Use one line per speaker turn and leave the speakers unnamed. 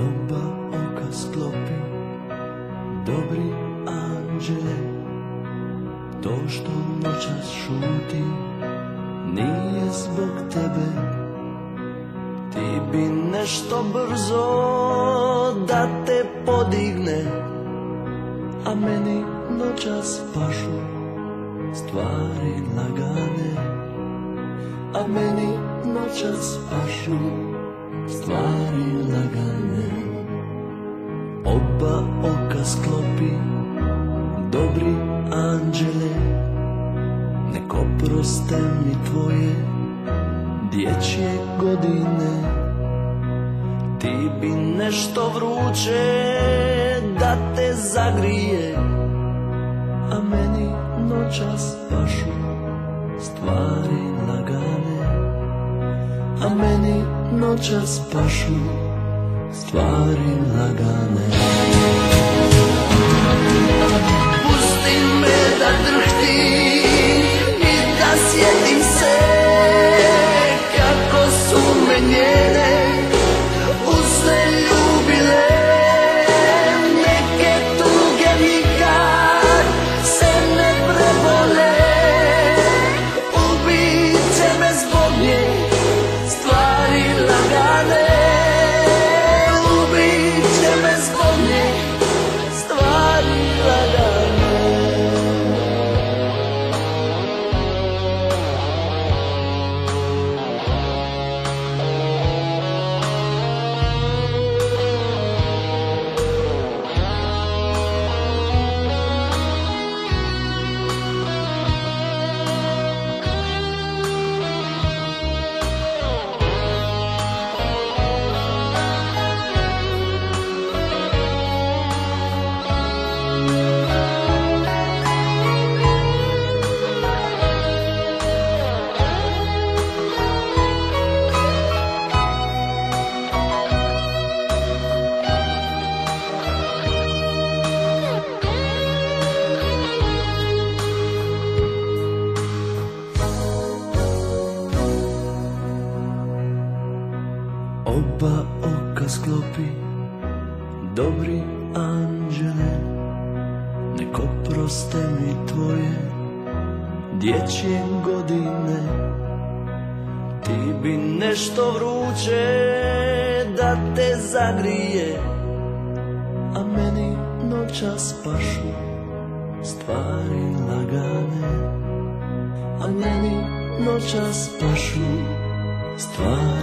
Oba oka sklopi, dobri anđele. To što noćas šuti nije zbog tebe. Ti bi nešto brzo da te podigne, a meni noćas pašu stvari lagane. A meni noćas pašu stvari lagane. Oba oka sklopi, dobri anđele. Nek oproste mi tvoje dječje godine. Ti bi nešto vruće da te zagrije, a meni noćas pašu stvari lagane. A meni noćas pašu stvari lagane. Pusti me da drhtim i da sjetim se kako su me njene usne ljubile. Neke tuge nikad se ne prebole. Ubit će me zbog nje stvari lagane. Ubit će me zbog nje stvari lagane. Oba oka sklopi, dobri anđele. Nek oproste mi tvoje dječje godine. Ti bi nešto vruće da te zagrije, a meni noćas pašu stvari lagane. A meni noćas pašu stvari